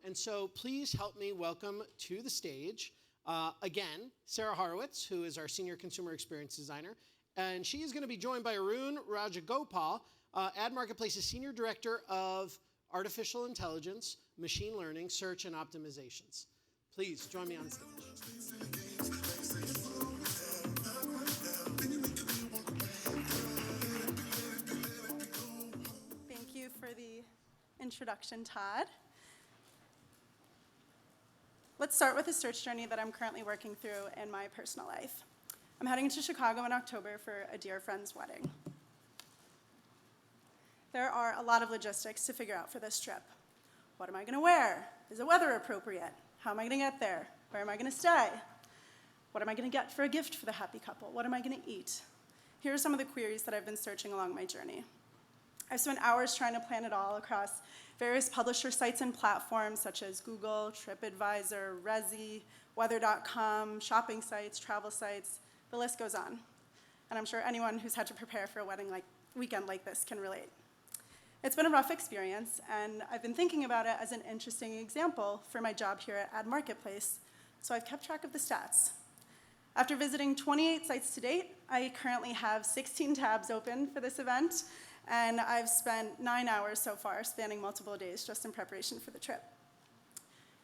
And so please help me welcome to the stage, again, Sarah Horowitz, who is our Senior Consumer Experience Designer. And she is going to be joined by Arun Rajagopal, Ad Marketplace's Senior Director of Artificial Intelligence, Machine Learning, Search, and Optimizations. Please join me on stage. Thank you for the introduction, Todd. Let's start with a search journey that I'm currently working through in my personal life. I'm heading to Chicago in October for a dear friend's wedding. There are a lot of logistics to figure out for this trip. What am I going to wear? Is the weather appropriate? How am I going to get there? Where am I going to stay? What am I going to get for a gift for the happy couple? What am I going to eat? Here are some of the queries that I've been searching along my journey. I've spent hours trying to plan it all across various publisher sites and platforms such as Google, TripAdvisor, Resy, Weather.com, shopping sites, travel sites. The list goes on. And I'm sure anyone who's had to prepare for a weekend like this can relate. It's been a rough experience, and I've been thinking about it as an interesting example for my job here at Ad Marketplace, so I've kept track of the stats. After visiting 28 sites to date, I currently have 16 tabs open for this event, and I've spent 9 hours so far, spanning multiple days, just in preparation for the trip.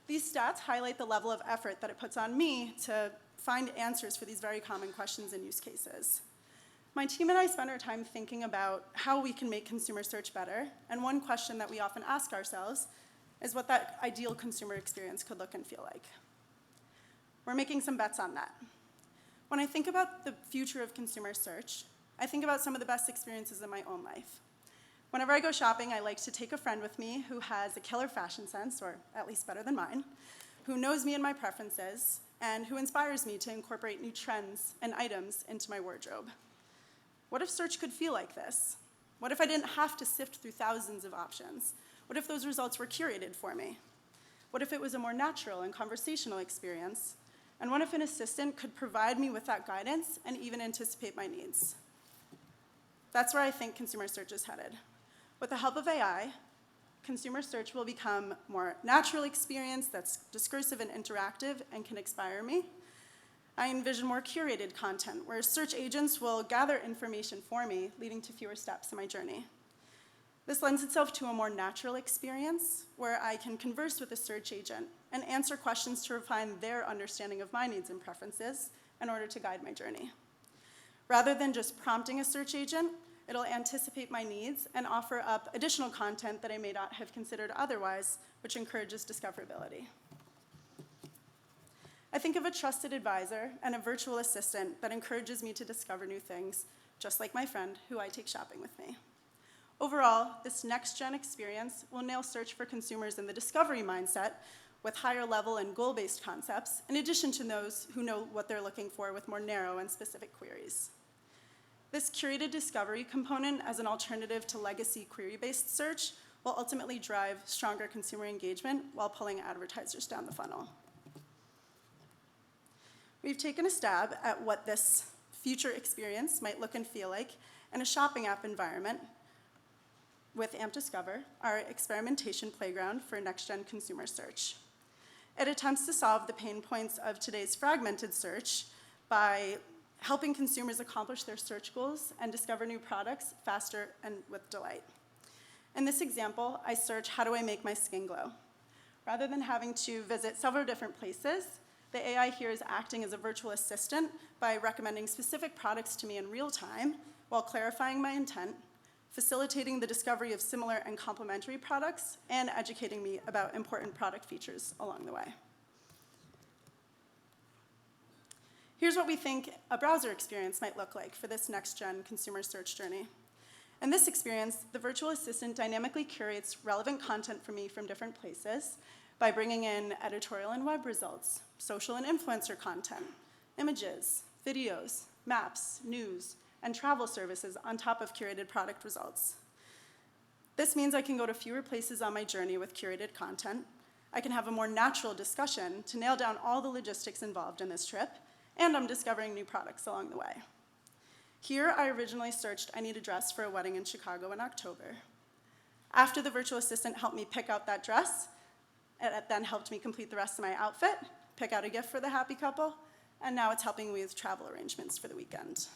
These stats highlight the level of effort that it puts on me to find answers for these very common questions and use cases. My team and I spend our time thinking about how we can make consumer search better, and one question that we often ask ourselves is what that ideal consumer experience could look and feel like. We're making some bets on that. When I think about the future of consumer search, I think about some of the best experiences in my own life. Whenever I go shopping, I like to take a friend with me who has a killer fashion sense, or at least better than mine, who knows me and my preferences, and who inspires me to incorporate new trends and items into my wardrobe. What if search could feel like this? What if I didn't have to sift through thousands of options? What if those results were curated for me? What if it was a more natural and conversational experience? And what if an assistant could provide me with that guidance and even anticipate my needs? That's where I think consumer search is headed. With the help of AI, consumer search will become a more natural experience that's discursive and interactive and can inspire me. I envision more curated content where search agents will gather information for me, leading to fewer steps in my journey. This lends itself to a more natural experience where I can converse with a search agent and answer questions to refine their understanding of my needs and preferences in order to guide my journey. Rather than just prompting a search agent, it'll anticipate my needs and offer up additional content that I may not have considered otherwise, which encourages discoverability. I think of a trusted advisor and a virtual assistant that encourages me to discover new things, just like my friend who I take shopping with me. Overall, this next-gen experience will nail search for consumers in the discovery mindset with higher level and goal-based concepts, in addition to those who know what they're looking for with more narrow and specific queries. This curated discovery component as an alternative to legacy query-based search will ultimately drive stronger consumer engagement while pulling advertisers down the funnel. We've taken a stab at what this future experience might look and feel like in a shopping app environment with AMP Discover, our experimentation playground for next-gen consumer search. It attempts to solve the pain points of today's fragmented search by helping consumers accomplish their search goals and discover new products faster and with delight. In this example, I search, how do I make my skin glow? Rather than having to visit several different places, the AI here is acting as a virtual assistant by recommending specific products to me in real time while clarifying my intent, facilitating the discovery of similar and complementary products, and educating me about important product features along the way. Here's what we think a browser experience might look like for this next-gen consumer search journey. In this experience, the virtual assistant dynamically curates relevant content for me from different places by bringing in editorial and web results, social and influencer content, images, videos, maps, news, and travel services on top of curated product results. This means I can go to fewer places on my journey with curated content. I can have a more natural discussion to nail down all the logistics involved in this trip, and I'm discovering new products along the way. Here, I originally searched, I need a dress for a wedding in Chicago in October. After the virtual assistant helped me pick out that dress It then helped me complete the rest of my outfit, pick out a gift for the happy couple, and now it's helping me with travel arrangements for the weekend.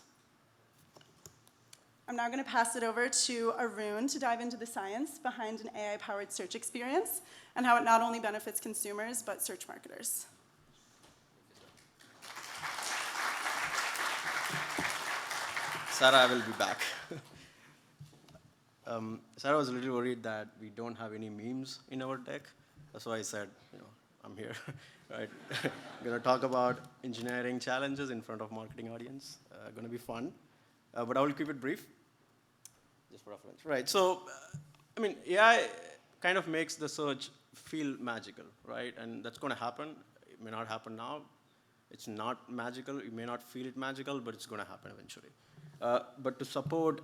I'm now going to pass it over to Arun to dive into the science behind an AI-powered search experience and how it not only benefits consumers, but search marketers. Sarah, I will be back. Sarah was a little worried that we don't have any memes in our deck. That's why I said, I'm here, right? I'm going to talk about engineering challenges in front of marketing audience. Going to be fun, but I will keep it brief, just for reference. Right, so, AI kind of makes the search feel magical, right? And that's going to happen. It may not happen now. It's not magical. You may not feel it magical, but it's going to happen eventually. But to support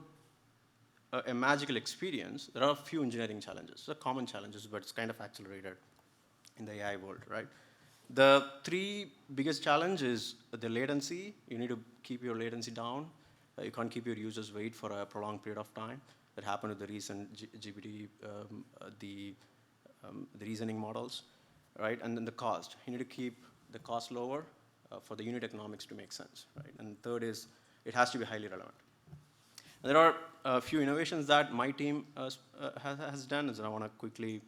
a magical experience, there are a few engineering challenges. They're common challenges, but it's kind of accelerated in the AI world, right? The three biggest challenges is the latency. You need to keep your latency down. You can't keep your users wait for a prolonged period of time. That happened with the recent GPT, the reasoning models, right? And then the cost. You need to keep the cost lower for the unit economics to make sense, right? And third is, it has to be highly relevant. And there are a few innovations that my team has done, and so I want to quickly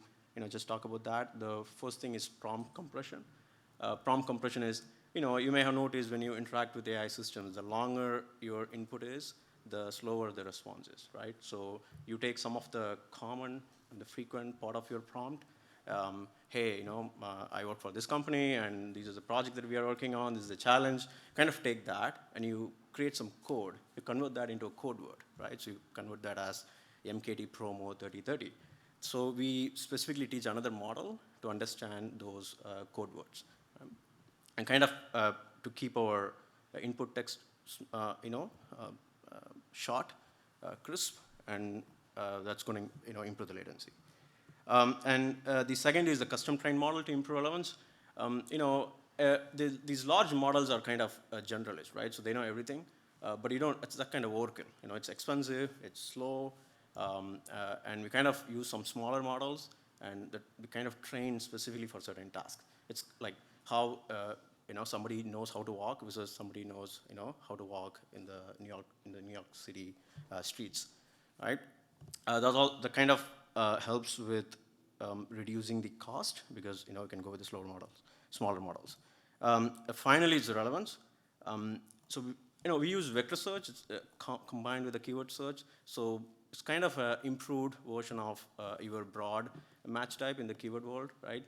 just talk about that. The first thing is prompt compression. Prompt compression is, you may have noticed when you interact with AI systems, the longer your input is, the slower the response is, right? So you take some of the common and the frequent part of your prompt. Hey, I work for this company, and this is a project that we are working on. This is a challenge. Kind of take that, and you create some code. You convert that into a code word, right? So you convert that as MKT Promo 3030. So we specifically teach another model to understand those code words, and kind of to keep our input text, short, crisp, and that's going to improve the latency. And the second is the custom trained model to improve relevance. These large models are kind of generalist, right? So they know everything, but it's that kind of overkill. It's expensive, it's slow, and we kind of use some smaller models, and that we kind of train specifically for certain tasks. It's like how somebody knows how to walk versus somebody knows how to walk in the New York City streets, right? That kind of helps with reducing the cost because you can go with the smaller models. Finally, it's the relevance. So we use vector search combined with a keyword search. So it's kind of an improved version of your broad match type in the keyword world, right?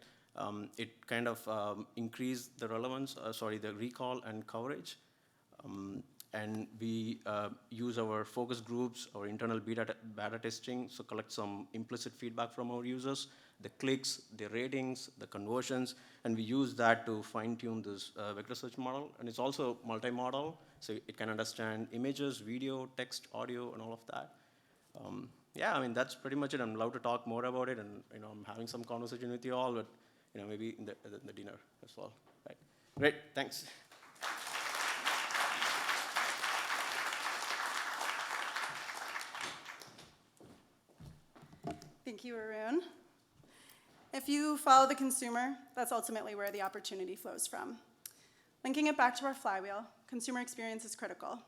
It kind of increased the relevance, the recall and coverage. And we use our focus groups, our internal beta testing, so collect some implicit feedback from our users, the clicks, the ratings, the conversions, and we use that to fine-tune this vector search model. And it's also multi-modal, so it can understand images, video, text, audio, and all of that. Yeah, that's pretty much it. I'm allowed to talk more about it, and I'm having some conversation with you all, but maybe in the dinner as well. Right. Great, thanks. Thank you, Arun. If you follow the consumer, that's ultimately where the opportunity flows from. Linking it back to our flywheel, consumer experience is critical.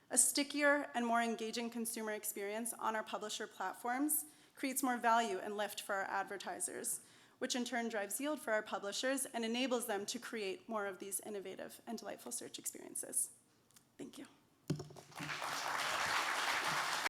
A stickier and more engaging consumer experience on our publisher platforms creates more value and lift for our advertisers, which in turn drives yield for our publishers and enables them to create more of these innovative and delightful search experiences. Thank you.